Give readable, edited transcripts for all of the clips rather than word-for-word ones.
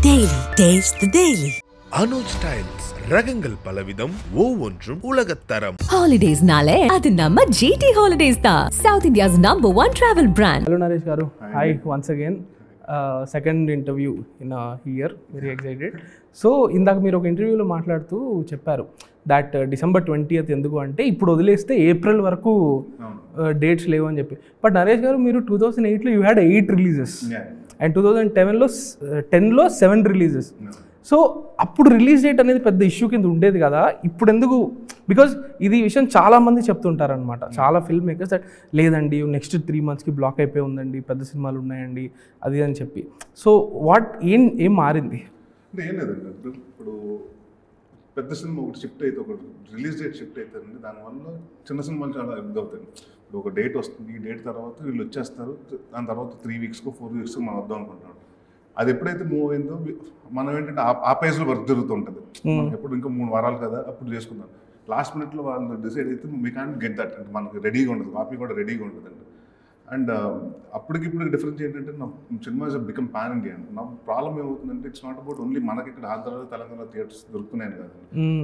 Daily. Taste the Daily. Anuj Styles ரகங்கள் பலவிதம் ஒவ்வொன்றும் உலகத்தரம். Holidays நாளே அது நம்ம GT Holidays தான். South India's #1 travel brand. Hello Naresh garu. Hi once again. Second interview in a year. Very excited. So ఇందాక మీరు ఒక ఇంటర్వ్యూలో మాట్లాడుతూ చెప్పారు దట్ December 20th ఎందుకు అంటే ఇప్పుడు వదిలేస్తే ఏప్రిల్ వరకు డేట్స్ లేవు అని చెప్పి. బట్ నరేష్ గారు మీరు 2008లో యూ హ్యాడ్ 8 రిలీజెస్ అండ్ 2010లో 7 రిలీజెస్. సో అప్పుడు రిలీజ్ డేట్ అనేది పెద్ద ఇష్యూ కింద ఉండేది కదా, ఇప్పుడు ఎందుకు? బికాజ్ ఇది విషయం చాలామంది చెప్తుంటారనమాట, చాలా ఫిల్మ్ మేకర్స్ దట్ లేదండి నెక్స్ట్ 3 monthsకి బ్లాక్ అయిపోయి ఉందండి, పెద్ద సినిమాలు ఉన్నాయండి అది అని చెప్పి. సో ఏం మారింది? అంటే ఏం లేదండి, ఇప్పుడు పెద్ద సినిమా ఒకటి షిఫ్ట్ అయితే ఒక రిలీజ్ డేట్ షిఫ్ట్ అవుతుందండి, దానివల్ల చిన్న సినిమాలు చాలా ఇబ్బంది అవుతాయి. ఇప్పుడు ఒక డేట్ వస్తుంది, ఈ డేట్ తర్వాత వీళ్ళు వచ్చేస్తారు, దాని తర్వాత 3 weeksకో 4 weeksకో మనం వద్దాం అనుకుంటున్నాం. అది ఎప్పుడైతే మూవ్ అయిందో మనం ఏంటంటే ఆ పేజ్లో వర్క్ జరుగుతుంటుంది. ఎప్పుడు ఇంకా 3 వారాలు కదా అప్పుడు చేసుకుందాం. లాస్ట్ మినిట్లో వాళ్ళు డిసైడ్ అయితే వీ క్యాన్ గెట్ దట్, అంటే మనకి రెడీగా ఉండదు, కాపీ కూడా రెడీగా ఉంటుందండి. అండ్ అప్పటికి ఇప్పుడు డిఫరెన్స్ ఏంటంటే నా cinema is become pan India అండి. నా ప్రాబ్లం ఏమవుతుందంటే ఇట్స్ నాట్ అబౌట్ ఓన్లీ మనకి ఇక్కడ ఆంధ్రాలో తెలంగాణ థియేటర్స్ దొరుకుతున్నాయని కాదు,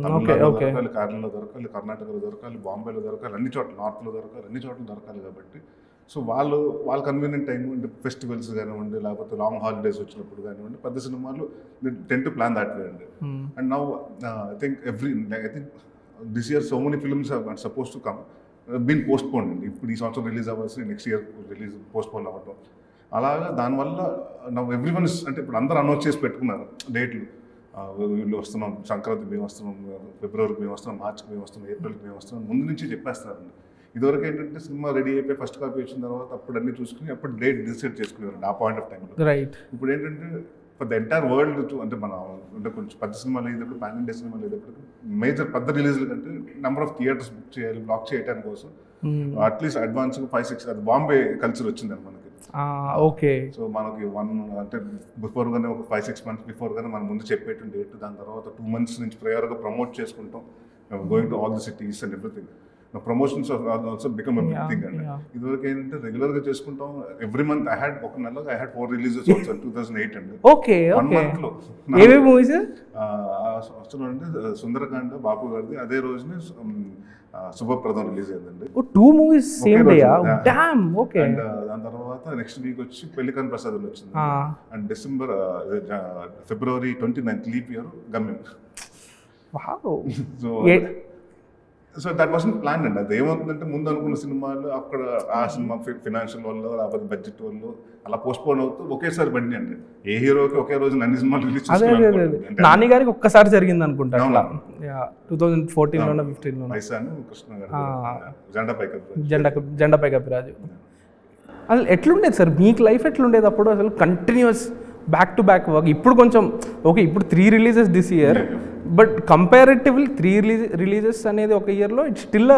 తమిళనాడులో దొరకాలి, కేరళలో దొరకాలి, కర్ణాటకలో దొరకాలి, బాంబేలో దొరకాలి, అన్ని చోట్ల నార్త్లో దొరకాలి, అన్ని చోట్ల దొరకాలి. కాబట్టి సో వాళ్ళ కన్వీనియంట్ టైం అంటే ఫెస్టివల్స్ కానివ్వండి, లేకపోతే లాంగ్ హాలిడేస్ వచ్చినప్పుడు కానివ్వండి, పెద్ద సినిమాలు tend to plan that way అండి. And now I think this year so many films are suppose to come been postpone అండి. ఇప్పుడు ఈ సంవత్సరం రిలీజ్ అవ్వాల్సి నెక్స్ట్ ఇయర్ రిలీజ్ పోస్ట్పోన్ అవ్వటం, అలాగా దానివల్ల నా ఎవ్రీవన్ అంటే ఇప్పుడు అందరూ అనౌన్స్ చేసి పెట్టుకున్నారు డేట్లు. వీళ్ళు వస్తున్నాం, సంక్రాంతికి మేము వస్తున్నాం, ఫిబ్రవరికి మేము వస్తున్నాం, మార్చికి మేము వస్తున్నాం, ఏప్రిల్కి మేము వస్తున్నాం, ముందు నుంచి చెప్పేస్తారండి. ఇదివరకు ఏంటంటే సినిమా రెడీ అయిపోయి ఫస్ట్ కాపీ వచ్చిన తర్వాత అప్పుడు అన్ని చూసుకుని అప్పుడు డేట్ డిసైడ్ చేసుకునేవారండి ఆ పాయింట్ ఆఫ్ టైంలో. రైట్. ఇప్పుడు ఏంటంటే ఫర్ ద ఎంటైర్ వరల్డ్ అంటే మన అంటే కొంచెం పెద్ద సినిమాలు అయ్యేటప్పుడు, పాన్ ఇండియా సినిమాలు అయ్యేటప్పుడు మేజర్ పెద్ద రిలీజ్ల కంటే నెంబర్ ఆఫ్ థియేటర్స్ బుక్ చేయాలి, బ్లాక్ చేయడానికి కోసం అట్లీస్ట్ అడ్వాన్స్గా 5-6 అది బాంబే కల్చర్ వచ్చిందండి మనకి. ఓకే. సో మనకి అంటే బిఫోర్గానే ఒక 5-6 months బిఫోర్గానే మనం ముందు చెప్పేటువంటి డేట్, దాని తర్వాత 2 months నుంచి ప్రయర్గా ప్రమోట్ చేసుకుంటాం, going to all the cities and everything. Promotions also become a big thing అండి. ఇదివరకు ఏంటంటే రెగ్యులర్గా చేసుకుంటాం, ఎవ్రీ మంత్ ఒక నెలలో ఐ హ్యాడ్ 4 releases ఆల్సో 2008 అండి. ఓకే. 1 monthలో ఏమేమి మూవీస్? సంవత్సరం అంటే సుందరకాండ బాపు గారిది, అదే రోజునే శుభప్రదం రిలీజ్ అయిందండి. 2 movies same day? Damn. Okay. And దాని తర్వాత నెక్స్ట్ వీక్ వచ్చి పెళ్లికాన్ ప్రసాద్ వచ్చింది. And February 29th leap year Gamyam. So that wasn't plan అండి. అది ఏమవుతుందంటే ముందు అనుకున్న సినిమాలు అక్కడ ఆ సినిమా ఫినాన్షియల్ వల్ల లేకపోతే బడ్జెట్ వల్ల అలా పోస్ట్పోన్ అవుతూ ఒకేసారి బండి అండి. ఏ హీరోకి ఒకే రోజు అన్ని సినిమాలు రిలీజ్ చేస్తారు. నాని గారికి ఒక్కసారి జరిగింది అనుకుంటా 2014 15 వైశాను కృష్ణ గారు జెండాపై కపిరాజు. అసలు ఎట్లుండేది సార్ మీకు లైఫ్? ఎట్లుండేది అప్పుడు అసలు? Continuous back to back work. ఇప్పుడు కొంచెం ఓకే, ఇప్పుడు 3 releases this year, but comparatively 3 releases అనేది ఒక ఇయర్లో ఇట్స్ స్టిల్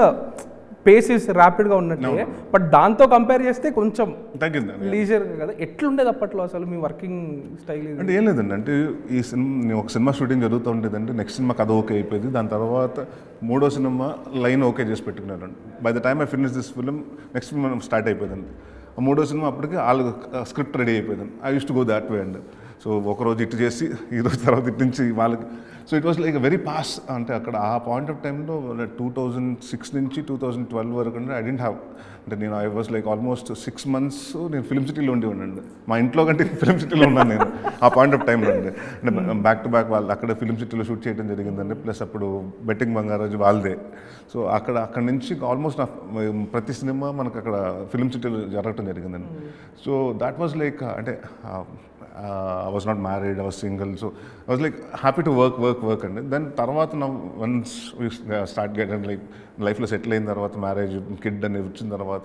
పేస్ ఇస్ ర్యాపిడ్గా ఉన్నట్లే, బట్ దాంతో కంపేర్ చేస్తే కొంచెం తగ్గిందండి, లీజర్ కదా. ఎట్లుండేది అప్పట్లో అసలు మీ వర్కింగ్ స్టైల్? అంటే ఏం లేదండి, అంటే ఈ సినిమా ఒక సినిమా షూటింగ్ జరుగుతూ ఉండేదంటే నెక్స్ట్ సినిమా కథ ఓకే అయిపోయింది, దాని తర్వాత 3వ సినిమా లైన్ ఓకే చేసి పెట్టుకున్నారండి. By the time I finish this film next cinema start అయిపోయిందండి. 3వ సినిమా అప్పటికి వాళ్ళు స్క్రిప్ట్ రెడీ అయిపోయింది. I use to go that way and so ఒకరోజు ఇటు చేసి ఈరోజు తర్వాత ఇటు నుంచి వాళ్ళకి. So it was like very fast. అంటే అక్కడ ఆ పాయింట్ ఆఫ్ టైంలో 2006 నుంచి 2012 వరకు అంటే ఐ డెంట్ హ్యావ్, అంటే నేను I was like almost 6 months నేను ఫిల్మ్ సిటీలో ఉండి మా ఇంట్లో కంటే ఫిల్మ్ సిటీలో ఉన్నాను నేను ఆ పాయింట్ ఆఫ్ టైంలో అండి. అంటే బ్యాక్ టు బ్యాక్ వాళ్ళు అక్కడ ఫిల్మ్ సిటీలో షూట్ చేయడం జరిగిందండి. ప్లస్ అప్పుడు బెట్టింగ్ బంగారాజు వాళ్ళదే. సో అక్కడ నుంచి ఆల్మోస్ట్ నా ప్రతి సినిమా మనకు అక్కడ ఫిల్మ్ సిటీలో జరగటం జరిగిందండి. సో దాట్ వాజ్ లైక్ అంటే I was not married, I was single, so I was like happy to work and then తర్వాత now once we start getting like లైఫ్లో సెటిల్ అయిన తర్వాత మ్యారేజ్ కిడ్ అని వచ్చిన తర్వాత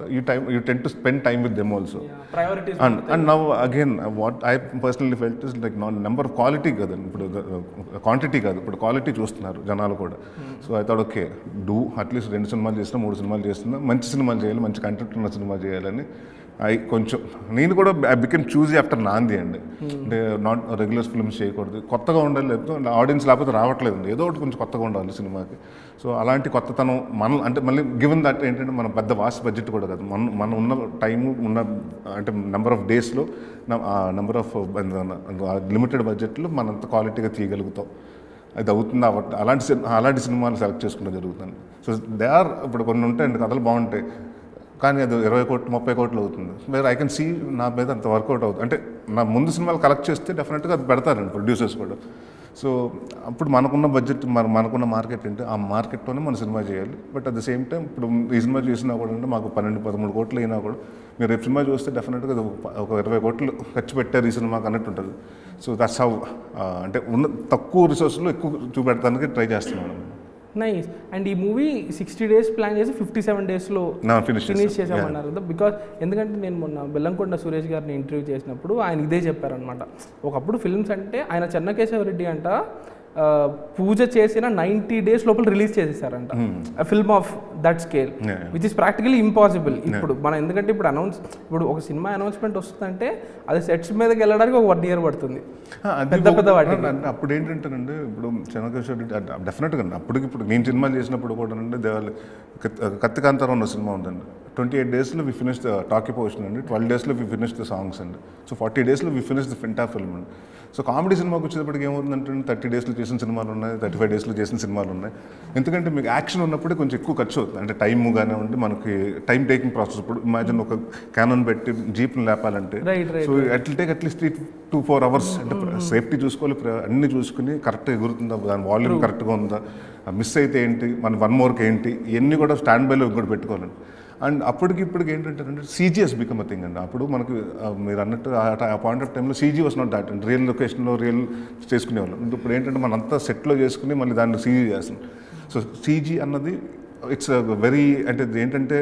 you tend to spend time with them also. Priorities. And now again what I personally felt is like number of quality కదండి, ఇప్పుడు quantity కాదు, ఇప్పుడు క్వాలిటీ చూస్తున్నారు జనాలు కూడా. So I thought okay at least 2 సినిమాలు చేసినా 3 సినిమాలు చేస్తున్నా మంచి సినిమాలు చేయాలి, మంచి కంటెంట్ ఉన్న సినిమా చేయాలని కొంచెం నేను కూడా ఐ బికెన్ చూజ్ ఆఫ్టర్ నాంది అండి. అంటే నాట్ రెగ్యులర్ ఫిల్మ్స్ చేయకూడదు, కొత్తగా ఉండాలి, లేకపోతే ఆడియన్స్ లేకపోతే రావట్లేదండి, ఏదో ఒకటి కొంచెం కొత్తగా ఉండాలి సినిమాకి. సో అలాంటి కొత్తతనం మన అంటే మళ్ళీ గివెన్ దట్ ఏంటంటే మన పెద్ద వాస్ట్ బడ్జెట్ కూడా కాదు, మన ఉన్న టైము ఉన్న అంటే నెంబర్ ఆఫ్ డేస్లో నెంబర్ ఆఫ్ లిమిటెడ్ బడ్జెట్లో మనంత క్వాలిటీగా తీయగలుగుతాం. అది అవుతుందా అలాంటి సినిమాలు సెలెక్ట్ చేసుకుంటే జరుగుతుంది. సో దే ఆర్ ఇప్పుడు కొన్ని ఉంటాయండి కథలు బాగుంటాయి, కానీ అది 20 కోట్లు 30 కోట్లు అవుతుంది. వేరే ఐ కెన్ సీ నా మీద అంత వర్కౌట్ అవుతుంది. అంటే నా ముందు సినిమాలు కలెక్ట్ చేస్తే డెఫినెట్గా అది పెడతారండి ప్రొడ్యూసర్స్ కూడా. సో అప్పుడు మనకున్న బడ్జెట్ మనకున్న మార్కెట్ ఏంటి, ఆ మార్కెట్లోనే మన సినిమా చేయాలి. But at the same time ఇప్పుడు ఈ సినిమా చేసినా కూడా అంటే మాకు 12-13 కోట్లు అయినా కూడా మీరు రేపు సినిమా చూస్తే డెఫినెట్గా ఒక 20 కోట్లు ఖర్చు పెట్టారు ఈ సినిమాకి అన్నట్టు ఉంటుంది. సో దట్స్ హౌ అంటే ఉన్న తక్కువ రిసోర్స్లో ఎక్కువ చూపెడటానికి ట్రై చేస్తున్నాను. నైస్. అండ్ ఈ మూవీ 60 days ప్లాన్ చేసి 57 daysలో ఫినిష్ చేసామన్నారు కదా. బికాజ్ ఎందుకంటే నేను మొన్న బెల్లంకొండ సురేష్ గారిని ఇంటర్వ్యూ చేసినప్పుడు ఆయన ఇదే చెప్పారనమాట. ఒకప్పుడు ఫిల్మ్స్ అంటే ఆయన చెన్నకేశవరెడ్డి అంట పూజ చేసిన 90 days లోపల రిలీజ్ చేసేసారంట film of that scale, which is practically impossible ఇప్పుడు మనం. ఎందుకంటే ఇప్పుడు ఒక సినిమా అనౌన్స్మెంట్ వస్తుందంటే అది సెట్స్ మీదకి వెళ్ళడానికి ఒక 1 year పడుతుంది పెద్ద వాటి. అప్పుడు ఏంటంటేనండి ఇప్పుడు చెన్నకేశ్వర రెడ్డి డెఫినెట్గా అండి ఇప్పుడు నేను సినిమాలు చేసినప్పుడు కూడా అండి కత్తికాంతారం ఉన్న సినిమా ఉందండి. 28 daysలో we finish the talkie portion అండి, 12 daysలో వి ఫినిష్ ద సాంగ్స్ అండి. సో 40 daysలో వి ఫినిష్ ద ఫింటా ఫిల్మ్ అండి. సో కామెడీ సినిమాకి వచ్చేటప్పటికి ఏమవుతుందంటే 30 daysలో చేసిన సినిమాలు ఉన్నాయి, 35 daysలో చేసిన సినిమాలు ఉన్నాయి. ఎందుకంటే మీకు యాక్షన్ ఉన్నప్పుడే కొంచెం ఎక్కువ ఖర్చు అవుతుంది, అంటే టైం కానివ్వండి మనకి టైం టేకింగ్ ప్రాసెస్. ఇప్పుడు ఇమాజిన్ ఒక క్యానన్ పెట్టి జీప్ని లేపాలంటే so it take at least 3-4 hours. అంటే సేఫ్టీ చూసుకోవాలి, అన్నీ చూసుకుని కరెక్ట్గా ఎగురుతుందా, దాని వాల్యూమ్ కరెక్ట్గా ఉందా, మిస్ అయితే ఏంటి, మన 1 more ఏంటి, ఇవన్నీ కూడా స్టాండ్ బైలో ఇంకోటి పెట్టుకోవాలండి. అండ్ అప్పటికి ఇప్పటికి ఏంటంటే సీజీఎస్ బికమ్ అ థింగ్ అండి. అప్పుడు మనకు మీరు అన్నట్టు ఆ పాయింట్ ఆఫ్ టైంలో సీజీ వాస్ నాట్ దాట్ అండి, రియల్ లొకేషన్లో రియల్ చేసుకునేవాళ్ళం. ఇప్పుడు ఏంటంటే మనంతా సెట్లో చేసుకుని మళ్ళీ దాన్ని సీజీ చేస్తాం. సో సీజీ అన్నది ఇట్స్ వెరీ అంటే ఏంటంటే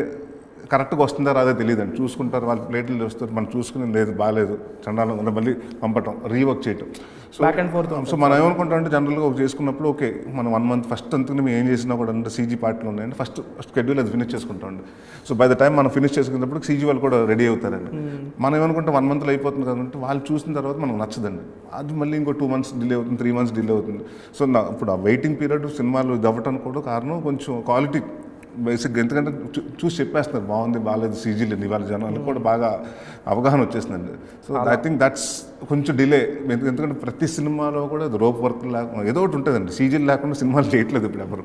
కరెక్ట్గా వస్తుందా రాదో తెలియదండి. చూసుకుంటారు వాళ్ళు ప్లేట్లు వస్తారు, మనం చూసుకుని లేదు బాగాలేదు చండాలం మళ్ళీ పంపటం, రీవర్క్ చేయటం. సో మనం ఏమనుకుంటాం అంటే జనరల్గా చేసుకున్నప్పుడు ఓకే మనం 1 month ఫస్ట్ అంతా మేము ఏం చేసినా కూడా అంటే సీజీ పార్ట్లు ఉన్నాయండి, ఫస్ట్ షెడ్యూల్ అది ఫినిష్ చేసుకుంటాం. సో బై ద టైం మనం ఫినిష్ చేసుకున్నప్పుడు సీజీ వాళ్ళు కూడా రెడీ అవుతారండి. మనం ఏమనుకుంటాం 1 monthలో అయిపోతుంది కదంటే వాళ్ళు చూసిన తర్వాత మనకు నచ్చదండి, అది మళ్ళీ ఇంకో 2 months డిలే అవుతుంది, 3 months డిలే అవుతుంది. సో ఇప్పుడు ఆ వెయిటింగ్ పీరియడ్ సినిమాలు దవ్వటానికి కూడా కారణం కొంచెం క్వాలిటీ బేసిక్గా. ఎందుకంటే చూసి చెప్పేస్తున్నారు బాగుంది బాగాలేదు సీజీలు, ఇవాళ జనాలకు కూడా బాగా అవగాహన వచ్చేసిందండి. సో ఐ థింక్ దట్స్ కొంచెం డిలే. ఎందుకంటే ప్రతి సినిమాలో కూడా రోప్ వర్క్ లేకుండా ఏదో ఒకటి ఉంటుందండి, సీజీలు లేకుండా సినిమాలు చేయట్లేదు ఇప్పుడు ఎవరు.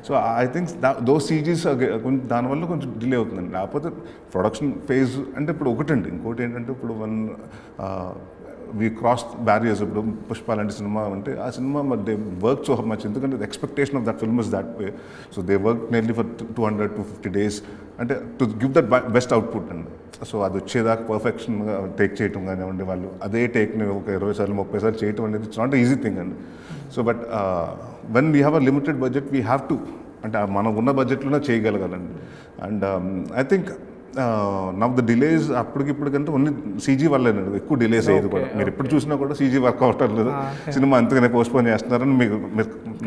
సో ఐ థింక్ దో సీజీస్ కొంచెం దానివల్ల కొంచెం డిలే అవుతుందండి. లేకపోతే ప్రొడక్షన్ ఫేజ్ అంటే ఇప్పుడు ఒకటండి, ఇంకోటి ఏంటంటే ఇప్పుడు వీ క్రాస్ బ్యారియర్స్. ఇప్పుడు పుష్ప లాంటి సినిమా అంటే ఆ cinema they work so much, ఎందుకంటే the expectation of that film is that way. So they work nearly for 200-250 days అంటే to give that best output అండి. సో అది వచ్చేదాకా పర్ఫెక్షన్గా టేక్ చేయటం కానివ్వండి, వాళ్ళు అదే టేక్ని ఒక 20 సార్లు 30 సార్లు చేయటం అనేది ఇట్స్ నాట్ ఈజీ థింగ్ అండి. So but when we have a limited budget we have to అంటే మనం ఉన్న బడ్జెట్లోనే చేయగలగాలండి. And I think now the delays అప్పటికిప్పటికంటే ఓన్లీ సీజీ వల్లేనండి ఎక్కువ డిలేస్ అయ్యేది కూడా. మీరు ఎప్పుడు చూసినా కూడా సీజీ వర్క్ అవటం లేదు, సినిమా అంతగానే పోస్ట్పోన్ చేస్తున్నారని మీరు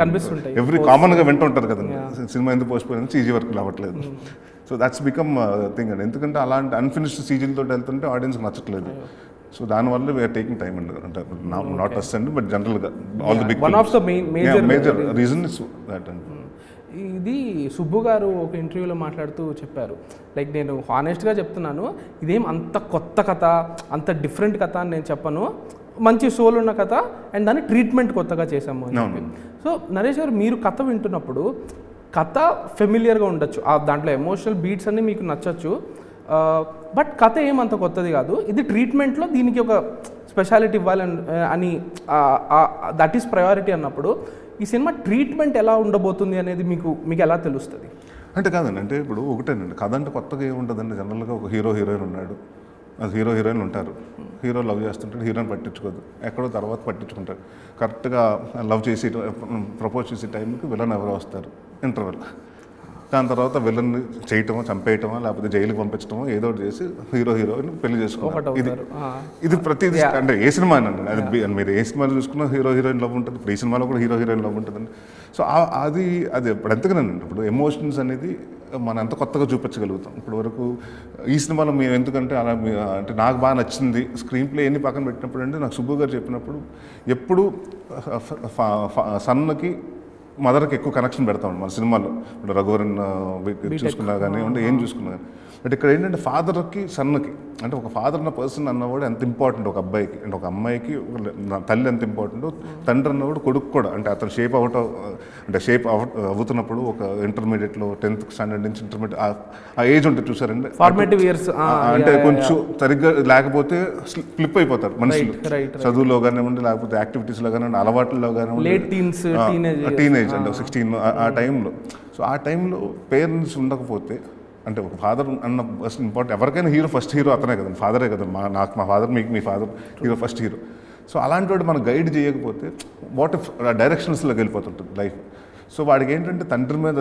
కనిపిస్తుంటాయి. ఎవ్రీ కామన్గా వింటుంటారు కదండి, సినిమా ఎందుకు పోస్ట్పోన్ అయింది, సీజీ వర్క్ అవ్వట్లేదు. సో దాట్స్ బికమ్ థింగ్ అండి. ఎందుకంటే అలాంటి అన్ఫినిష్డ్ సీజీలతో వెళ్తుంటే ఆడియన్స్కి నచ్చట్లేదు. సో దానివల్ల వీఆర్ టేకింగ్ టైమ్ అండి. అంటే నాట్ అస్ అండి బట్ జనరల్గా all the big major reason is that అండి. ఇది సుబ్బు గారు ఒక ఇంటర్వ్యూలో మాట్లాడుతూ చెప్పారు, లైక్ నేను హానెస్ట్గా చెప్తున్నాను, ఇదేం అంత కొత్త కథ అంత డిఫరెంట్ కథ అని నేను చెప్పను, మంచి సోల్ ఉన్న కథ అండ్ దాన్ని ట్రీట్మెంట్ కొత్తగా చేసాము అని చెప్పి. సో నరేష్ గారు మీరు కథ వింటున్నప్పుడు కథ ఫెమిలియర్గా ఉండొచ్చు, దాంట్లో ఎమోషనల్ బీట్స్ అన్నీ మీకు నచ్చచ్చు, బట్ కథ ఏమంత కొత్తది కాదు, ఇది ట్రీట్మెంట్లో దీనికి ఒక స్పెషాలిటీ ఇవ్వాలని అని దట్ ఈస్ ప్రయారిటీ అన్నప్పుడు ఈ సినిమా ట్రీట్మెంట్ ఎలా ఉండబోతుంది అనేది మీకు ఎలా తెలుస్తుంది? అంటే కాదండి, అంటే ఇప్పుడు ఒకటేనండి కథ అంటే కొత్తగా ఏముంటుందండి. జనరల్గా ఒక హీరోయిన్ ఉన్నాడు, అది హీరోయిన్ ఉంటారు, హీరో లవ్ చేస్తుంటాడు, హీరోయిన్ పట్టించుకోదు, ఎక్కడో తర్వాత పట్టించుకుంటారు. కరెక్ట్గా లవ్ చేసి ప్రపోజ్ చేసే టైంకి విలన్ ఎవరో వస్తారు ఇంటర్వెల్. దాని తర్వాత విలన్ చేయటమో చంపేయటమో లేకపోతే జైలుకి పంపించడమో ఏదో ఒకటి చేసి హీరోయిన్ పెళ్లి చేసుకున్నారు. ఇది ప్రతిదీ అంటే ఏ సినిమా అండి, అది మీరు ఏ సినిమాలో చూసుకున్నా హీరోయిన్ లవ్ ఉంటుంది, ఇప్పుడు ఈ సినిమాలో కూడా హీరోయిన్ లవ్ ఉంటుందండి. సో అది ఇప్పుడు ఎంతగానండి, ఇప్పుడు ఎమోషన్స్ అనేది మనం ఎంత కొత్తగా చూపించగలుగుతాం. ఇప్పుడు వరకు ఈ సినిమాలో మేము ఎందుకంటే అలా అంటే నాకు బాగా నచ్చింది స్క్రీన్ ప్లే ఎన్ని పక్కన పెట్టినప్పుడు అంటే నాకు సుబ్బు గారు చెప్పినప్పుడు ఎప్పుడు సన్నకి మదర్కి ఎక్కువ కనెక్షన్ పెడతాం మన సినిమాలో. ఇప్పుడు రఘువరన్ చూసుకున్నా కానీ అంటే ఏం చూసుకున్నా కానీ, బట్ ఇక్కడ ఏంటంటే ఫాదర్కి సన్కి అంటే ఒక ఫాదర్ అన్న పర్సన్ అన్నవాడు ఎంత ఇంపార్టెంట్ ఒక అబ్బాయికి, అంటే ఒక అమ్మాయికి తల్లి ఎంత ఇంపార్టెంట్, తండ్రి అన్నవాడు కొడుకు కూడా. అంటే అతను షేప్ అవుతున్నప్పుడు ఒక ఇంటర్మీడియట్లో 10th స్టాండర్డ్ నుంచి ఇంటర్మీడియట్ ఆ ఏజ్ ఉంటుంది చూసారండి, ఫార్మేటివ్ ఇయర్స్ అంటే కొంచెం సరిగ్గా లేకపోతే ఫ్లిప్ అయిపోతారు మనుషులు, చదువులో కానివ్వండి లేకపోతే యాక్టివిటీస్లో కానివ్వండి అలవాట్లలో కానివ్వండి, టీనేజ్ అంటే 16 ఆ టైంలో. సో ఆ టైంలో పేరెంట్స్ ఉండకపోతే అంటే ఒక ఫాదర్ అన్న పర్సన్ ఇంపార్టెంట్. ఎవరికైనా హీరో ఫస్ట్ హీరో అతనే కదండి, ఫాదరే కదా. మా ఫాదర్ మీకు మీ father hero first hero. So అలాంటి వాడు మనం గైడ్ చేయకపోతే వాట్ ఇఫ్ డైరెక్షన్స్లోకి వెళ్ళిపోతుంటుంది లైఫ్. సో వాడికి ఏంటంటే తండ్రి మీద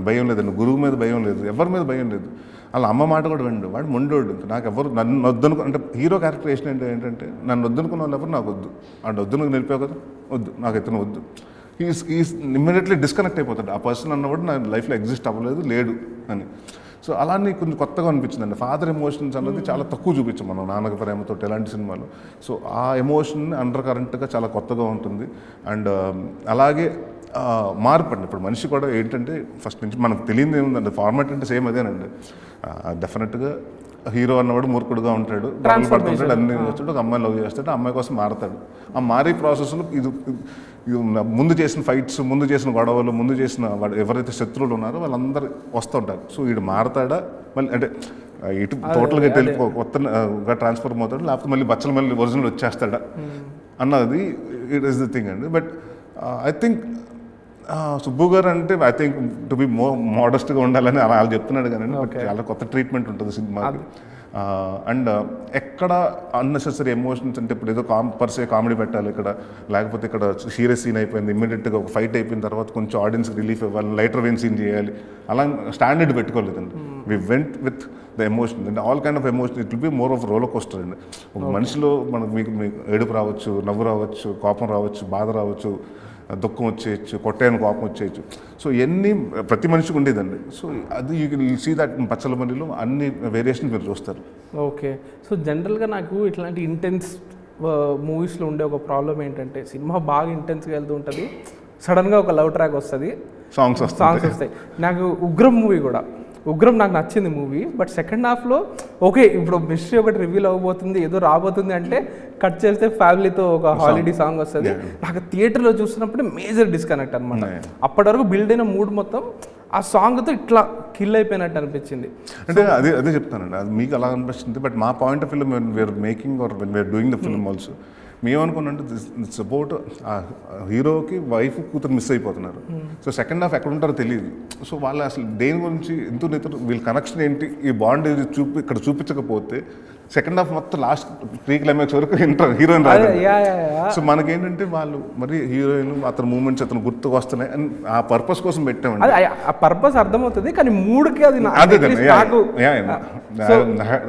భయం లేదండి, గురువు మీద భయం లేదు, ఎవరి మీద భయం లేదు. అలా అమ్మ మాట కూడా విండు, వాడు మొండోడు. నాకు ఎవరు నన్ను వద్దనుకో అంటే హీరో క్యారెక్టరేషన్ ఏంటంటే నన్ను వద్దనుకున్న వాళ్ళు ఎవరు నాకు వద్దు, అంటే వద్దును నిలిపావు కదా వద్దు, నాకు ఇతను వద్దు. ఈస్ ఇమ్మీడియట్లీ డిస్కనెక్ట్ అయిపోతాడు. ఆ పర్సన్ అన్నవాడు నా లైఫ్లో ఎగ్జిస్ట్ అవ్వలేదు లేడు అని. సో అలానే కొంచెం కొత్తగా అనిపించిందండి. ఫాదర్ ఎమోషన్స్ అన్నది చాలా తక్కువ చూపించాం మనం నాన్నక ప్రేమతో ఎలాంటి సినిమాలు. సో ఆ ఎమోషన్ అండర్ కరెంట్గా చాలా కొత్తగా ఉంటుంది. అండ్ అలాగే మార్పు అండి. ఇప్పుడు మనిషి కూడా ఏంటంటే ఫస్ట్ నుంచి మనకు తెలియదు ఏముందండి, ఫార్మాట్ అంటే సేమ్ అదేనండి. డెఫినెట్గా హీరో అన్నవాడు మూర్ఖుడుగా ఉంటాడు, డబ్బులు పడుతుంటాడు, అన్ని వచ్చాడు, ఒక అమ్మాయి లవ్ చేస్తాడు, అమ్మాయి కోసం మారతాడు. ఆ మారే ప్రాసెస్లో ఇది ముందు చేసిన ఫైట్స్, ముందు చేసిన గొడవలు, ముందు చేసిన ఎవరైతే శత్రువులు ఉన్నారో వాళ్ళందరూ వస్తూ ఉంటారు. సో వీడు మారతాడా మళ్ళీ అంటే ఇటు టోటల్గా వెళ్ళిపో కొత్తగా ట్రాన్స్ఫర్మ్ అవుతాడు, లేకపోతే మళ్ళీ బచ్చలు మళ్ళీ ఒరిజినల్ వచ్చేస్తాడా అన్నది ఇట్ ఈస్ ది థింగ్ అండి. బట్ ఐ థింక్ సుబ్బు గారు అంటే ఐ థింక్ టు బి మోడెస్ట్గా ఉండాలని అలా చెప్తున్నాడు కానీ చాలా కొత్త ట్రీట్మెంట్ ఉంటుంది సినిమాకి. అండ్ ఎక్కడ అన్నెసెసరీ ఎమోషన్స్ అంటే ఇప్పుడు ఏదో పర్సే కామెడీ పెట్టాలి ఇక్కడ, లేకపోతే ఇక్కడ సీరియస్ సీన్ అయిపోయింది ఇమ్మీడియట్గా ఒక ఫైట్ అయిపోయిన తర్వాత కొంచెం ఆడియన్స్కి రిలీఫ్ ఇవ్వాలి, లైటర్ వెయిన్ సీన్ చేయాలి, అలా స్టాండర్డ్ పెట్టుకోలేదండి. We went with the emotion అంటే all kind of emotion. It will be more of roller coaster అండి. ఒక మనిషిలో మనకు మీకు ఏడుపు రావచ్చు, నవ్వు రావచ్చు, కోపం రావచ్చు, బాధ రావచ్చు, దుఃఖం వచ్చేయచ్చు, కొట్టేయని కోపం వచ్చేయచ్చు. సో ఇవన్నీ ప్రతి మనిషికి ఉండేదండి. సో అది యూ కెన్ సీ దట్ పచ్చలమల్లిలో అన్ని వేరియేషన్ మీరు చూస్తారు. ఓకే. సో జనరల్గా నాకు ఇట్లాంటి ఇంటెన్స్ మూవీస్లో ఉండే ఒక ప్రాబ్లం ఏంటంటే సినిమా బాగా ఇంటెన్స్గా వెళ్తూ ఉంటుంది, సడన్గా ఒక లవ్ ట్రాక్ వస్తుంది, సాంగ్స్ వస్తాయి. నాకు ఉగ్రం మూవీ కూడా ఉగ్రం నాకు నచ్చింది మూవీ, బట్ సెకండ్ హాఫ్లో ఓకే ఇప్పుడు మిస్టరీ ఒకటి రివీల్ అవ్వబోతుంది ఏదో రాబోతుంది అంటే కట్ చేస్తే ఫ్యామిలీతో ఒక హాలిడే సాంగ్ వస్తుంది. నాకు థియేటర్లో చూసినప్పుడు మేజర్ డిస్కనెక్ట్ అనమాట. అప్పటి వరకు బిల్డ్ అయిన మూడ్ మొత్తం ఆ సాంగ్తో ఇట్లా కిల్ అయిపోయినట్టు అనిపించింది. అంటే అదే చెప్తానండి, అది మీకు అలా అనిపిస్తుంది. బట్ మా point of view we're making or we're doing the film also మేమనుకున్నంటే సపోర్ట్ ఆ హీరోకి వైఫ్ కూతురు మిస్ అయిపోతున్నారు. సో సెకండ్ హాఫ్ ఎక్కడ ఉంటారో తెలియదు. సో వాళ్ళు అసలు దేని గురించి ఎంతో వీళ్ళ కనెక్షన్ ఏంటి, ఈ బాండ్ ఇక్కడ చూపించకపోతే సెకండ్ హాఫ్ మొత్తం లాస్ట్ ప్రీ క్లైమాక్స్ వరకు హీరోయిన్ రాదు. సో మనకేంటంటే వాళ్ళు మరి హీరోయిన్ అతని మూమెంట్స్ అతను గుర్తుకు వస్తున్నాయి అని ఆ పర్పస్ కోసం పెట్టామండి. ఆ పర్పస్ అర్థమవుతుంది కానీ మూడుకి అది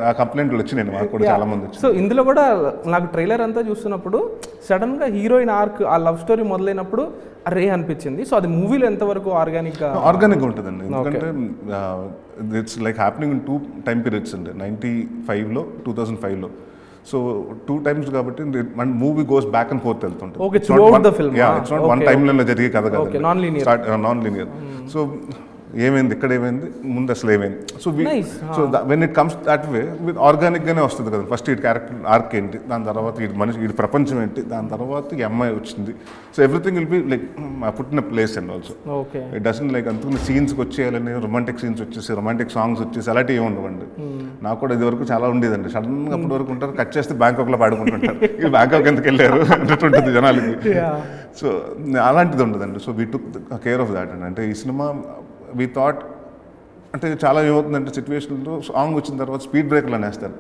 ఆ కంప్లైంట్లు వచ్చినాయి మాకు కూడా చాలా మంది. సో ఇందులో కూడా నాకు ట్రైలర్ అంతా చూస్తున్నప్పుడు సడన్ గా హీరోయిన్ ఆర్క్ ఆ లవ్ స్టోరీ మొదలైనప్పుడు అరే అనిపించింది. సో అది మూవీలో ఎంతవరకు ఆర్గానిక్ ఉంటుందండి, ఎందుకంటే it's like happening in 2 time periods అండి, 95లో 2005లో. సో 2 times కాబట్టి movie goes back and forth వెళ్తుంటుంది. ఇట్స్ నాట్ వన్ టైమ్ లైన్లో జరిగే కథ కాదు, నాన్ లీనియర్. సో ఏమైంది ఇక్కడ ఏమైంది ముందు అసలు ఏమైంది. So when it comes that way with ఆర్గానిక్గానే వస్తుంది కదా. ఫస్ట్ ఈ క్యారెక్టర్ ఆర్క్ ఏంటి, దాని తర్వాత ఈ మనిషి ఈ ప్రపంచం ఏంటి, దాని తర్వాత ఈ అమ్మాయి వచ్చింది. So everything will be like పుట్టిన place and also it doesn't like అంతకున్న సీన్స్కి వచ్చేయాలని రొమాంటిక్ సీన్స్ వచ్చేసి రొమాంటిక్ సాంగ్స్ వచ్చేసి అలాంటివి ఏమి ఉండవండి. నాకు కూడా ఇది వరకు చాలా ఉండేదండి. సడన్గా అప్పటి వరకు ఉంటారు, కట్ చేస్తే బ్యాంకాక్లో పాడుకుంటుంటారు, ఇది బ్యాంకాక్ ఎందుకు వెళ్ళారు అన్నట్టు ఉంటుంది జనాలకి. సో అలాంటిది ఉండదండి. So we took care of that అండి. అంటే ఈ సినిమా వీ థాట్ అంటే చాలా ఏమవుతుందంటే సిచ్యువేషన్లో సాంగ్ వచ్చిన తర్వాత స్పీడ్ బ్రేక్లు అనేస్తారు,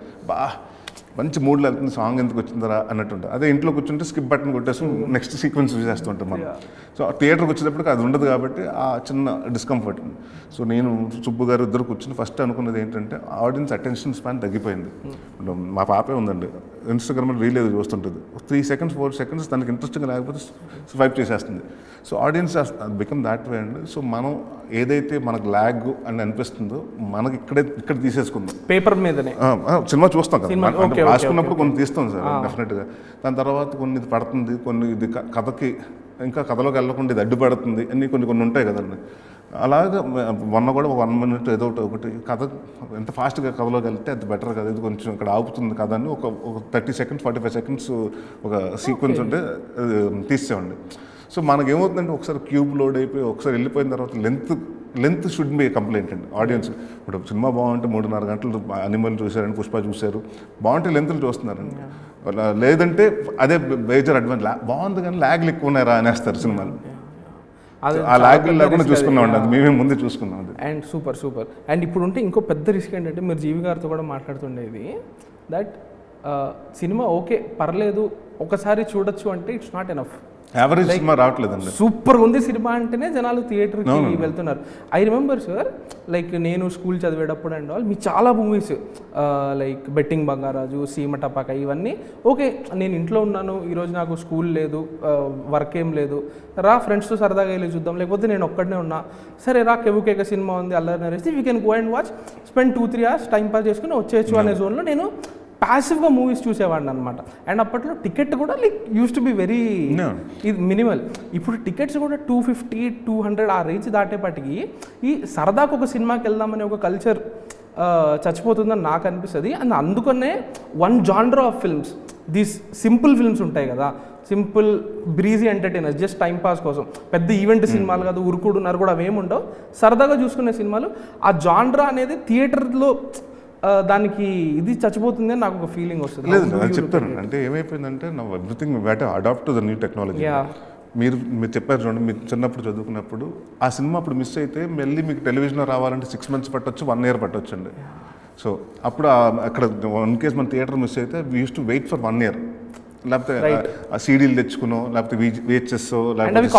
మంచి మూడ్లో వెళ్తుంది, సాంగ్ ఎందుకు వచ్చిందరా అన్నట్టు ఉంటుంది. అదే ఇంట్లో కూర్చుంటే స్కిప్ బటన్ కొట్టేసి నెక్స్ట్ సీక్వెన్స్ చూసేస్తుంటాం మనం. సో థియేటర్కి వచ్చేటప్పటికి అది ఉండదు కాబట్టి ఆ చిన్న డిస్కంఫర్ట్. సో నేను సుబ్బు గారు ఇద్దరు కూర్చుని ఫస్ట్ అనుకున్నది ఏంటంటే ఆడియన్స్ అటెన్షన్ స్పాన్ తగ్గిపోయింది. మా పాపే ఉందండి, ఇన్స్టాగ్రామ్లో రీల్ ఏదో చూస్తుంటుంది, 3 seconds 4 seconds తనకి ఇంట్రెస్టింగ్ లేకపోతే స్వైప్ చేసేస్తుంది. So audience become that way అండి. సో మనం ఏదైతే మనకు ల్యాగ్ అని అనిపిస్తుందో మనకి ఇక్కడ తీసేసుకుందాం, పేపర్ మీదనే సినిమా చూస్తాం కదా, రాసుకున్నప్పుడు కొన్ని తీస్తాం సార్ డెఫినెట్గా. దాని తర్వాత కొన్ని ఇది పడుతుంది, కొన్ని ఇది కథకి ఇంకా కథలోకి వెళ్ళకుండా ఇది అడ్డుపడుతుంది అన్నీ కొన్ని ఉంటాయి కదండి. అలాగే మొన్న కూడా ఒక 1 minute ఏదో ఒకటి కథ ఎంత ఫాస్ట్గా కథలోకి వెళ్తే అది బెటర్ కదా, ఇది కొంచెం ఇక్కడ ఆపుతుంది కథ అని ఒక 30 seconds 45 seconds ఒక సీక్వెన్స్ ఉంటే తీసేవండి. సో మనకేమవుతుందంటే ఒకసారి క్యూబ్ లోడ్ అయిపోయి ఒకసారి వెళ్ళిపోయిన తర్వాత లెంత్ షుడ్ బి కంప్లైంట్ అండి ఆడియన్స్. ఇప్పుడు సినిమా బాగుంటే 3.5 గంటలు అనిమల్ చూశారండి, పుష్ప చూశారు, బాగుంటే లెంత్లు చూస్తున్నారండి. లేదంటే అదే మేజర్ అడ్వాన్స్ బాగుంది కానీ ల్యాగ్లు ఎక్కువ ఉన్నారా అనేస్తారు సినిమాలు. ఆ ల్యాగ్లు లేకుండా చూసుకున్నామండి, అది మేమే ముందే చూసుకున్నాం. And super. అండ్ ఇప్పుడు ఉంటే ఇంకో పెద్ద రిస్క్ ఏంటంటే మీరు జీవి గారితో కూడా మాట్లాడుతుండేది దట్ సినిమా ఓకే పర్లేదు ఒకసారి చూడొచ్చు అంటే it's not enough. Average cinema రావట్లేదండి. సూపర్ ఉంది సినిమా అంటేనే జనాలు థియేటర్కి వెళ్తున్నారు. ఐ రిమెంబర్ సార్, లైక్ నేను స్కూల్ చదివేటప్పుడు అండ్ ఆల్ మీ చాలా మూవీస్ లైక్ బెట్టింగ్ బంగారాజు, సీమ టపాక, ఇవన్నీ ఓకే నేను ఇంట్లో ఉన్నాను, ఈరోజు నాకు స్కూల్ లేదు, వర్క్ ఏం లేదు, రా ఫ్రెండ్స్తో సరదాగా వెళ్ళి చూద్దాం, లేకపోతే నేను ఒక్కడనే ఉన్నా, సరే రా కెవుకేక సినిమా ఉంది అల్లరి నరేసి we can go and watch, spend 2-3 hours time pass చేసుకుని వచ్చేయచ్చు అనే జోన్లో నేను ప్యాసివ్గా మూవీస్ చూసేవాడిని అనమాట. అండ్ అప్పట్లో టికెట్ కూడా like use to be very ఇది మినిమల్. ఇప్పుడు టికెట్స్ కూడా 250-200 ఆ రేంజ్ దాటేపాటికి ఈ సరదాకు ఒక సినిమాకి వెళ్దామనే ఒక కల్చర్ చచ్చిపోతుందని నాకు అనిపిస్తుంది. అండ్ అందుకనే one genre of films, these simple films ఉంటాయి కదా, simple breezy entertainers, just time pass కోసం, పెద్ద ఈవెంట్ సినిమాలు కాదు, ఉరుకుడు నరుకుడు అవేమి ఉండవు, సరదాగా చూసుకునే సినిమాలు. ఆ జానరా అనేది థియేటర్లో దానికి ఇది చచ్చిపోతుంది అని నాకు ఒక ఫీలింగ్ వస్తుంది. లేదు అది చెప్తాను అంటే ఏమైపోయిందంటే everything but adapt to the new technology. మీరు చెప్పారు చూడండి, మీరు చిన్నప్పుడు చదువుకున్నప్పుడు ఆ సినిమా అప్పుడు మిస్ అయితే మళ్ళీ మీకు టెలివిజన్లో రావాలంటే 6 months పట్టొచ్చు, 1 year పట్టొచ్చు అండి. సో అప్పుడు అక్కడ వన్ కేస్ మన థియేటర్ మిస్ అయితే we used to wait for 1 year, లేకపోతే ఆ సీడీలు తెచ్చుకునో లేకపోతే VHS లేకపోతే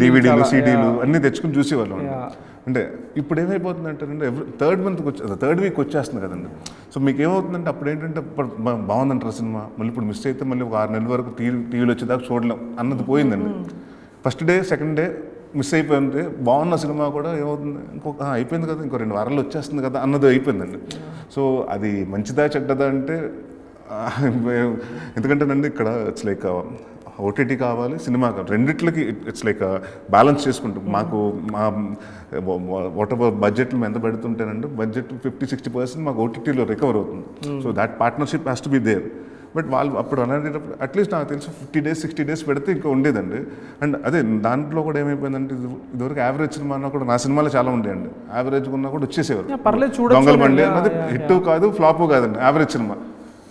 DVD సీడీలు అన్నీ తెచ్చుకుని చూసేవాళ్ళం. అంటే ఇప్పుడు ఏమైపోతుందంటే థర్డ్ వీక్ వచ్చేస్తుంది కదండి. సో మీకు ఏమవుతుందంటే అప్పుడు ఏంటంటే బాగుందంటారు సినిమా, మళ్ళీ ఇప్పుడు మిస్ అయితే మళ్ళీ ఒక 6 నెలల వరకు టీవీలో వచ్చేదాకా చూడలేం అన్నది పోయిందండి. First day second day miss అయిపోయింది, బాగున్న సినిమా కూడా ఏమవుతుంది ఇంకొక అయిపోయింది కదా, ఇంకో 2 వారాల్లో వచ్చేస్తుంది కదా అన్నది అయిపోయిందండి. సో అది మంచిదా చెడ్డదా అంటే ఎందుకంటేనండి ఇక్కడ ఇట్స్ లైక్ ఓటీటీ కావాలి, సినిమా కావాలి, రెండిట్లకి ఇట్స్ లైక్ బ్యాలెన్స్ చేసుకుంటాం. మాకు మా వాట్ ఎవర్ బడ్జెట్లు ఎంత పెడుతుంటేనండి బడ్జెట్ 50-60% మాకు ఓటీటీలో రికవర్ అవుతుంది. So that partnership has to be there. But వాళ్ళు అప్పుడు అనేటప్పుడు అట్లీస్ట్ నాకు తెలిసి 50 days 60 days పెడితే ఇంకా ఉండేదండి. అండ్ అదే దాంట్లో కూడా ఏమైపోయిందంటే ఇదివరకు యావరేజ్ సినిమా అన్నా కూడా నా సినిమాలో చాలా ఉండేయండి, యావరేజ్గా ఉన్నా కూడా వచ్చేసేవారు. దొంగల బండి అన్నది హిట్ కాదు ఫ్లాప్ కాదండి, యావరేజ్ సినిమా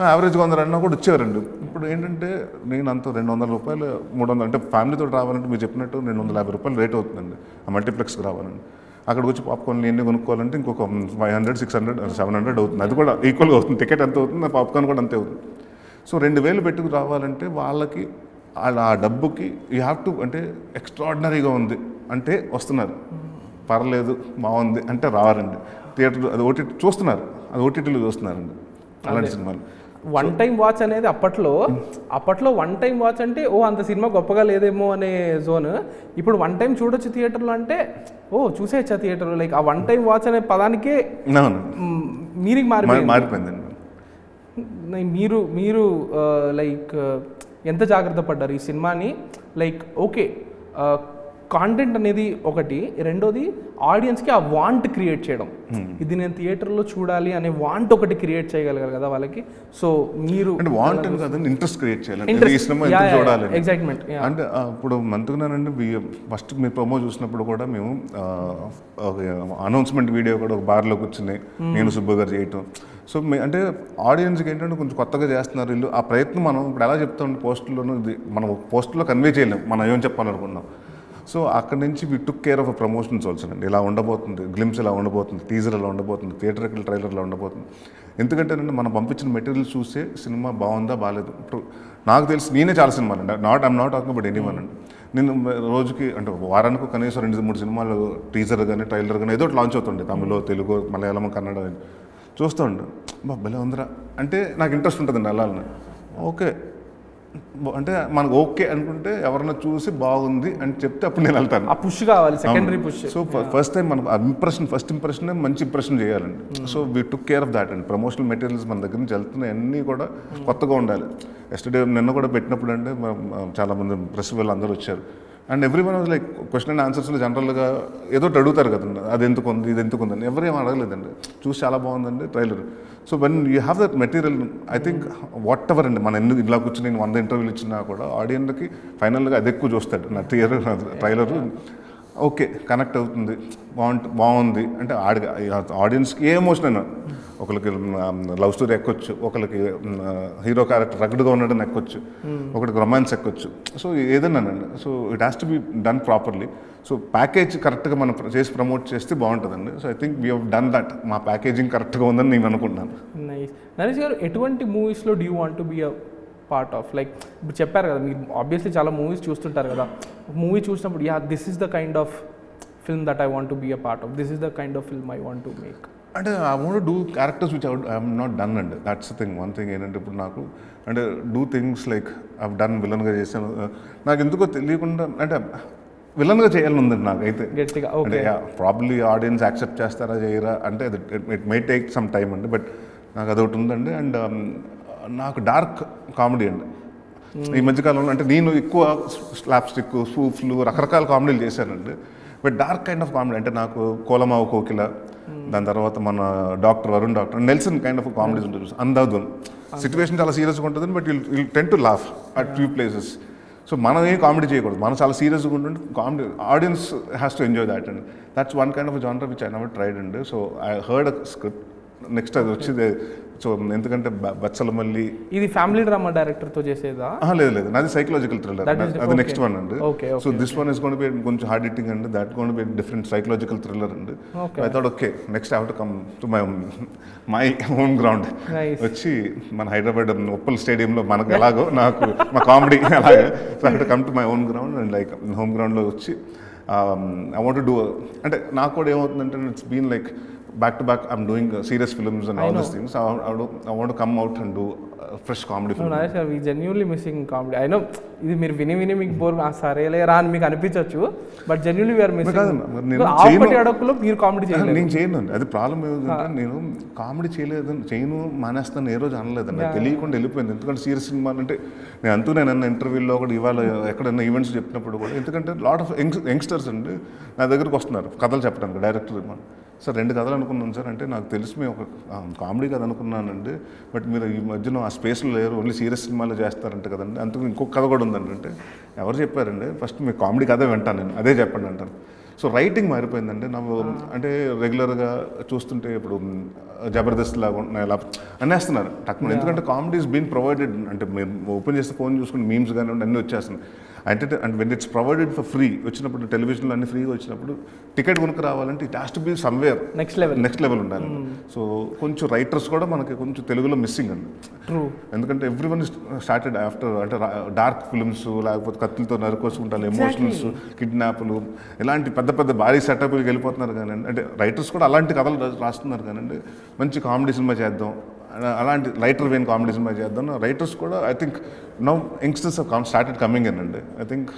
యావరేజ్గా 100 రన్ కూడా వచ్చేవారండి. ఇప్పుడు ఏంటంటే నేను అంత 200 రూపాయలు 300 అంటే ఫ్యామిలీతో రావాలంటే మీరు చెప్పినట్టు 250 రూపాయలు రేట్ అవుతుందండి ఆ మల్టీప్లెక్స్కి రావాలండి. అక్కడికి వచ్చి పాప్కార్న్ ఎన్ని కొనుక్కోవాలంటే ఇంకొక 500 600 700 అవుతుంది, అది కూడా ఈక్వల్గా అవుతుంది. టికెట్ ఎంత అవుతుంది, పాప్కార్న్ కూడా అంతే అవుతుంది. సో 2000 పెట్టుకు రావాలంటే వాళ్ళకి ఆ డబ్బుకి యూ హ్యావ్ టు అంటే ఎక్స్ట్రాడినరీగా ఉంది అంటే వస్తున్నారు, పర్లేదు బాగుంది అంటే రావారండి. థియేటర్ అది ఓటీటీ చూస్తున్నారు, అది ఓటీటీలో చూస్తున్నారండి అలాంటి సినిమాలు. వన్ టైం వాచ్ అనేది అప్పట్లో వన్ టైం వాచ్ అంటే అంత సినిమా గొప్పగా లేదేమో అనే జోన్. ఇప్పుడు వన్ టైం చూడొచ్చు థియేటర్లో అంటే చూసేయచ్చా థియేటర్లో, లైక్ ఆ వన్ టైం వాచ్ అనే పదానికే మీనింగ్ మారిపోయిందండి. మీరు లైక్ ఎంత జాగ్రత్త పడ్డారు ఈ సినిమాని, లైక్ ఓకే కాంటెంట్ అనేది ఒకటి, రెండోది ఆడియన్స్కి ఆ వాంట్ క్రియేట్ చేయడం, ఇది నేను థియేటర్లో చూడాలి అనే వాంట్ ఒకటి క్రియేట్ చేయగలిగారు కదా వాళ్ళకి. సో మీరు వాంట్ కాదండి, ఇంట్రెస్ట్ క్రియేట్ చేయాలి, ఈ సినిమా ఎంత చూడాలి, ఎగ్జైట్మెంట్. అంటే ఇప్పుడు మంతుకున్నానండి ఫస్ట్ మీరు ప్రమో చూసినప్పుడు కూడా మేము అనౌన్స్మెంట్ వీడియో కూడా ఒక బార్లో కూర్చుని నేను సుబ్బు గారు చేయటం. సో అంటే ఆడియన్స్కి ఏంటంటే కొంచెం కొత్తగా చేస్తున్నారు వీళ్ళు, ఆ ప్రయత్నం మనం ఇప్పుడు ఎలా చెప్తాం పోస్టుల్లోనూ, ఇది మనం పోస్టులో కన్వే చేయలేం మనం ఏం చెప్పాలనుకున్నాం. సో అక్కడ నుంచి we took care of promotions also అండి. ఇలా ఉండబోతుంది, గ్లిమ్స్ ఇలా ఉండబోతుంది, టీజర్ ఇలా ఉండబోతుంది, థియేటర్కి ట్రైలర్లో ఉండబోతుంది. ఎందుకంటే మనం పంపించిన మెటీరియల్ చూసే సినిమా బాగుందా బాగాలేదు. ఇప్పుడు నాకు తెలిసి నేనే చాలా సినిమాలు అండి, I'm not talking about anyone అండి. నేను రోజుకి అంటే వారానికి కనీసం 2-3 సినిమాలు టీజర్ కానీ ట్రైలర్ కానీ ఏదో లాంచ్ అవుతుండే, తమిళ, తెలుగు, మలయాళం, కన్నడ చూస్తూ ఉండే. భలే ఉందిరా అంటే నాకు ఇంట్రెస్ట్ ఉంటుందండి వెళ్ళాలని. ఓకే అంటే మనకు ఓకే అనుకుంటే ఎవరన్నా చూసి బాగుంది అని చెప్తే అప్పుడు నేను వెళ్తాను. ఆ పుష్ కావాలి, secondary push. So first time మనకు ఫస్ట్ ఇంప్రెషన్ మంచి ఇంప్రెషన్ చేయాలండి. So we took care of that అండి. ప్రమోషనల్ మెటీరియల్స్ మన దగ్గర నుంచి వెళ్తున్నాయి, అన్నీ కూడా కొత్తగా ఉండాలి. ఎస్టర్డే నిన్న కూడా పెట్టినప్పుడు అంటే చాలామంది ప్రెస్ వాళ్ళు అందరూ వచ్చారు. And every one was like question and ఆన్సర్స్లో జనరల్గా ఏదో అడుగుతారు కదండి, అది ఎందుకు ఉంది, ఇది ఎందుకు ఉందని. ఎవరేం అడగలేదండి, చూసి చాలా బాగుందండి trailer. So when you have that material I think what ever అండి, మన ఎందుకు ఇలా కూర్చొని నేను 100 ఇంటర్వ్యూలు ఇచ్చినా కూడా ఆడియన్స్కి ఫైనల్గా అది ఎక్కువ చూస్తాడు. నా ట్రైలర్ ఓకే కనెక్ట్ అవుతుంది, బాగుంది అంటే ఆడియన్స్కి ఏ ఎమోషన్ అయినా, ఒకరికి లవ్ స్టోరీ ఎక్కొచ్చు, ఒకరికి హీరో క్యారెక్టర్ రగడ్గా ఉండడం ఎక్కొచ్చు, ఒకరికి రొమాన్స్ ఎక్కొచ్చు. సో ఏదన్నానండి. So it has to be done properly. So package కరెక్ట్గా మనం చేసి ప్రమోట్ చేస్తే బాగుంటుందండి. So I think we have done that. మా ప్యాకేజింగ్ కరెక్ట్గా ఉందని నేను అనుకుంటున్నాను. నైస్. నరేష్ గారు, ఎటువంటి మూవీస్లో do you want to be a part of? Like ఇప్పుడు చెప్పారు కదా, మీరు ఆబ్వియస్లీ చాలా మూవీస్ చూస్తుంటారు కదా. మూవీ చూసినప్పుడు this is the kind of film that I want to be a part of, this is the kind of film I want to make. అంటే I want do characters which I'm not done అండి. That's the thing. One thing ఏంటంటే ఇప్పుడు నాకు అంటే do things like I done విలన్గా చేశాను, నాకు ఎందుకో తెలియకుండా అంటే విలన్గా చేయాలని ఉందండి నాకైతే గట్టిగా. అంటే ప్రాబ్లీ ఆడియన్స్ యాక్సెప్ట్ చేస్తారా చేయరా అంటే it may take some time అండి, బట్ నాకు అదొకటి ఉందండి. అండ్ నాకు డార్క్ కామెడీ అండి ఈ మధ్యకాలంలో. అంటే నేను ఎక్కువ స్లాప్ స్టిక్, స్పూఫ్లు, రకరకాల కామెడీలు చేశానండి. But dark kind of comedy అంటే నాకు కోలమావు కోకిల, దాని తర్వాత మన Varun doctor, Nelson kind of comedies ఉంటుంది. అందాదున్ సిచ్యువేషన్ చాలా సీరియస్గా ఉంటుంది, but will tend to laugh at few places. So మనం ఏం కామెడీ చేయకూడదు, మనం చాలా సీరియస్గా ఉంటుంటే comedy audience has to enjoy that and that's one kind of genre which I never tried అండి. So I heard a script, next అది వచ్చింది. సో ఎందుకంటే బచ్చల మళ్ళీ ఇది ఫ్యామిలీ డ్రామా డైరెక్టర్తో చేసేదా? లేదు, నాది సైకలాజికల్ థ్రిల్లర్, అది నెక్స్ట్ వన్ అండి. So this one is gonna be కొంచెం హార్డ్ హిట్టింగ్ అండి, that gonna be different psychological thriller అండి. I thought okay next I have to come to my home ground. వచ్చి మన హైదరాబాద్ ఉప్పల్ స్టేడియంలో మనకు ఎలాగో నాకు మా కామెడీ అలాగే, so I have to come to my own ground and like home గ్రౌండ్లో వచ్చి ఐ వాంట్ టు డూ అంటే నాకు కూడా ఏమవుతుందంటే it's been like back to back I'm doing serious films and all these things. So I want to come out and do fresh comedy film. Nice, we genuinely missing comedy. I know ఇది మీరు విని మీకు bore సరేలే రా అని మీకు అనిపించవచ్చు, but genuinely we are missing. ఆపటి అడక్కులో మీరు కామెడీ చేయలేదు. నేను చేయను, అది ప్రాబ్లం ఏమిటంటే నేను కామెడీ చేయను మానేస్తాను ఏ రోజు అనలేదండి, తెలియకుండా వెళ్ళిపోయింది. ఎందుకంటే సీరియస్ సినిమా అంటే నేను ఇంటర్వ్యూలో కూడా ఇవాళ ఎక్కడైనా ఈవెంట్స్ చెప్పినప్పుడు కూడా, ఎందుకంటే లాట్ ఆఫ్ యంగ్స్టర్స్ అండి నా దగ్గరకు వస్తున్నారు కథలు చెప్పడానికి. డైరెక్టర్ సార్ 2 కథలు అనుకున్నాను సార్ అంటే, నాకు తెలిసి మేము ఒక కామెడీ కథ అనుకున్నానండి, బట్ మీరు ఈ మధ్యన ఆ స్పేస్లో లేరు, ఓన్లీ సీరియస్ సినిమాలో చేస్తారంట కదండి, అందుకు ఇంకొక కథ కూడా ఉందండి. అంటే ఎవరు చెప్పారండి, ఫస్ట్ మీ కామెడీ కథ వింటాను నేను, అదే చెప్పండి అంటాను. సో రైటింగ్ మారిపోయిందండి నాకు. అంటే రెగ్యులర్గా చూస్తుంటే ఇప్పుడు జబర్దస్త్ లాగా ఇలా అనేస్తున్నారు టక్కున, ఎందుకంటే కామెడీ ఈస్ బీన్ ప్రొవైడెడ్. అంటే మీరు ఓపెన్ చేస్తే ఫోన్ చూసుకుని మీమ్స్ కానివ్వండి అన్నీ వచ్చేస్తున్నాయి. అంటే when it's provided for free వచ్చినప్పుడు, టెలివిజన్లో అన్ని ఫ్రీగా వచ్చినప్పుడు టికెట్ కొనుక్కు రావాలంటే it has to be somewhere next level ఉండాలి. సో కొంచెం రైటర్స్ కూడా మనకి కొంచెం తెలుగులో మిస్సింగ్ అండి. ఎందుకంటే ఎవ్రీ వన్ స్టార్టెడ్ ఆఫ్టర్ అంటే డార్క్ ఫిల్మ్స్, లేకపోతే కత్తులతో నరుకోసుకుంటారు, ఎమోషనల్స్, కిడ్నాప్లు, ఇలాంటి పెద్ద పెద్ద భారీ సెటప్కి వెళ్ళిపోతున్నారు కానండి. అంటే రైటర్స్ కూడా అలాంటి కథలు రాస్తున్నారు కానండి. మంచి కామెడీ సినిమా చేద్దాం, అలాంటి లైటర్ వెయిన్ కామెడీ సినిమా చేద్దాం. రైటర్స్ కూడా I think now youngsters started coming in అండి. ఐ థింక్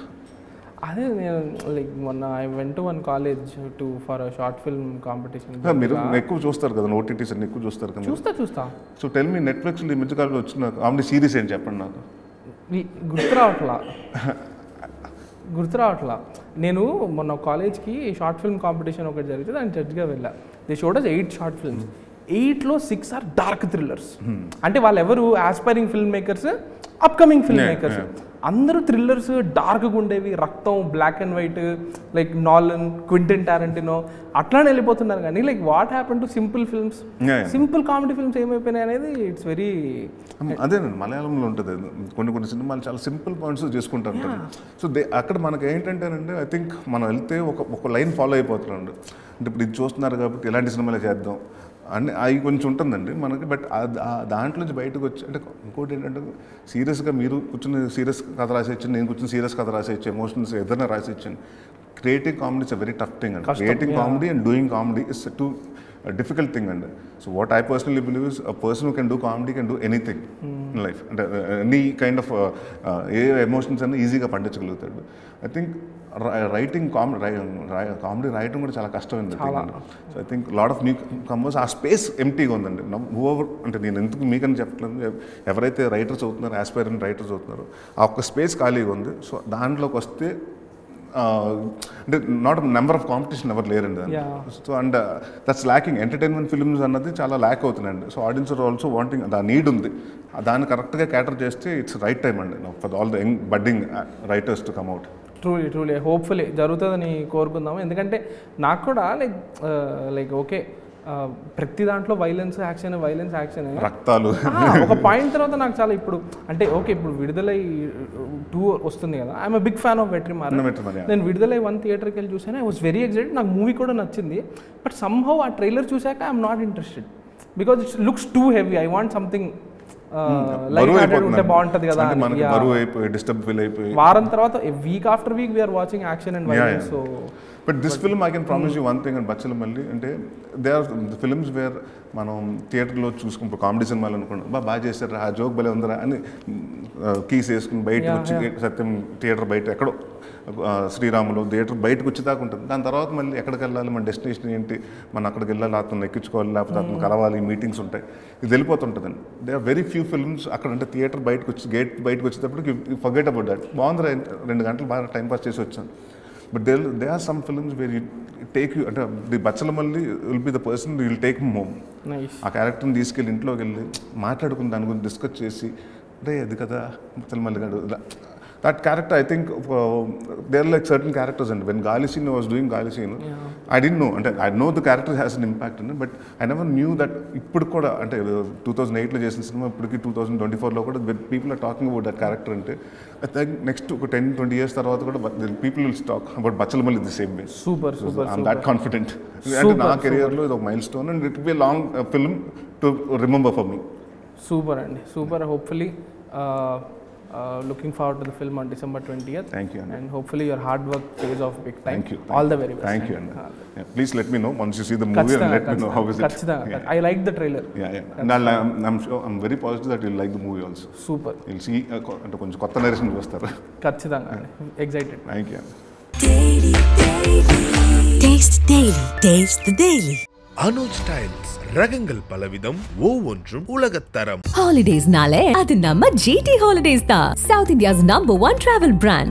అదే నేను లైక్ మొన్న I went to one college to for a short film competition. మీరు ఎక్కువ చూస్తారు కదా, ఓటీటీస్ అన్ని ఎక్కువ చూస్తారు కదా? చూస్తా. సో టెల్ మీ నెట్ఫ్లిక్స్లో ఈ మధ్యకాలంలో వచ్చిన కామెడీ సిరీస్ ఏంటి చెప్పండి నాకు. గుర్తు రావట్లా. నేను మొన్న కాలేజ్కి షార్ట్ ఫిల్మ్ కాంపిటీషన్ ఒకటి జరిగితే దాన్ని జడ్జ్గా వెళ్ళా. They showed us 8 short films. 8లో 6 ఆర్ డార్క్ థ్రిల్లర్స్. అంటే వాళ్ళు ఎవరు aspiring film makers, upcoming film makers. అందరూ థ్రిల్లర్స్ డార్క్గా ఉండేవి, రక్తం, black and white, like Nolan, Quentin Tarantino అట్లానే వెళ్ళిపోతున్నారు. కానీ like what happen to simple films, simple comedy films ఏమైపోయినాయి అనేది ఇట్స్ వెరీ. అదేనండి మలయాళంలో ఉంటుంది, కొన్ని సినిమాలు చాలా సింపుల్ పాయింట్స్ చేసుకుంటూ ఉంటారు. సో అక్కడ మనకి ఏంటంటేనండి ఐ థింక్ మనం వెళ్తే ఒక లైన్ ఫాలో అయిపోతున్నాడు. అంటే ఇప్పుడు ఇది చూస్తున్నారు కాబట్టి ఎలాంటి సినిమాలు చేద్దాం అని అవి కొంచెం ఉంటుందండి మనకి. బట్ దాంట్లో నుంచి బయటకు వచ్చి అంటే ఇంకోటి ఏంటంటే సీరియస్గా మీరు కూర్చొని సీరియస్ కథ రాసేయచ్చు, నేను కూర్చొని సీరియస్ కథ రాసేయచ్చు, ఎమోషన్స్ ఏదైనా రాసేయచ్చు. Creating comedy is a very tough thing అండి. Creating comedy and doing comedy is too difficult thing and so what I personally believe is a person who can do comedy can do anything in life and any kind of emotions and easy ga pandinchagalugutadu. I think writing comedy writing kuda chaala kashtamayindi thing. So I think lot of new comers ఆ space ఎంప్టీగా ఉందండి. whoever అంటే నేను ఎందుకు మీకని చెప్పట్లేదు, ఎవరైతే writers అవుతున్నారో ఆస్పైరెంట్ writers అవుతున్నారో ఆ ఒక్క స్పేస్ ఖాళీగా ఉంది. సో దాంట్లోకి వస్తే అంటే నాట్ నెంబర్ ఆఫ్ కాంపిటీషన్ ఎవరు లేరండి. So and that's lacking. Entertainment films అన్నది చాలా ల్యాక్ అవుతున్నాయండి. So audience are also wanting, the need ఉంది. దాన్ని కరెక్ట్గా క్యాటర్ చేస్తే ఇట్స్ రైట్ టైం అండి for all the young budding writers to come out. Truly hopefully జరుగుతుందని కోరుకుందాము. ఎందుకంటే నాకు కూడా లైక్ ఓకే ప్రతి దాంట్లో వైలెన్స్ యాక్షన్ రక్తాలు ఒక పాయింట్ తర్వాత నాకు చాలా ఇప్పుడు అంటే ఓకే ఇప్పుడు విడుదలై 2 వస్తుంది కదా, I'm big fan of Vetrimaaran. నేను విడుదలై 1 థియేటర్కి వెళ్ళి చూసాను, ఐ వాస్ వెరీ ఎక్సైటెడ్. నాకు మూవీ కూడా నచ్చింది. బట్ సమ్హౌ ఆ ట్రైలర్ చూసాక I'm not interested because it's looks too heavy. I want something ఉంటే బాగుంటది కదా. వారం తర్వాత week after week we're watching action and violence. So but this film I can promise you one thing and Bachhala Malli అంటే they are the films wear మనం థియేటర్లో చూసుకుంటాం comedy సినిమాలు అనుకున్నాం బాగా చేశారు, ఆ జోక్ భలే ఉందరా అని కీస్ వేసుకుని బయటకు వచ్చి సత్యం థియేటర్ బయట ఎక్కడో శ్రీరాములు థియేటర్ బయటకు వచ్చేదాకా ఉంటుంది. దాని తర్వాత మళ్ళీ ఎక్కడికి వెళ్ళాలి, మన డెస్టినేషన్ ఏంటి, మనం అక్కడికి వెళ్ళాలి, అతను ఎక్కించుకోవాలి, లేకపోతే అతను కలవాలి, మీటింగ్స్ ఉంటాయి, ఇది వెళ్ళిపోతుంటుందండి. They are very few films అక్కడ అంటే థియేటర్ బయటకు వచ్చి గేట్ బయటకు వచ్చేటప్పటికి ఫర్గెట్ అబౌట్ దట్. బాగుంది, 2 గంటలు బాగా టైంపాస్ చేసి వచ్చాను. But they are some films where you take you అంటే the Bachhala Malli will be the person will take home. ఆ క్యారెక్టర్ని తీసుకెళ్ళి ఇంట్లోకి వెళ్ళి మాట్లాడుకుని దాని గురించి డిస్కస్ చేసి అంటే అది కదా బచ్చలమల్లి గారు that character. I think there are like certain characters and when Gali Scene was doing Gali Scene, I didn't know and I know the character has an impact in it, but I never knew that ippudu kuda ante 2008 lo chesina cinema ippudiki 2024 lo kuda when people are talking about that character ante I think next 10-20 years tarvata kuda people will talk about Bachalamalli the same way. Super I'm that confident and na career lo ido milestone and it will be a long film to remember for me. Super andi super. Hopefully looking forward to the film on December 20th. Thank you. And hopefully your hard work pays off big time. Thank you. All the very best. Thank you. Yeah, please let me know once you see the movie and let me know how is it. Yeah. I like the trailer. Yeah. And I'm sure, I'm very positive that you'll like the movie also. Super. You'll see ante konచెం కొత్త narration చూస్తారు. ఖచ్చితంగా. Excited. Thank you. Taste the daily. Anuj styles ரகங்கள் பலவிதம் ஒவ்வொன்றும் உலகத்தரம். Holidays nale adu namma GT Holidays da, South India's #1 travel brand.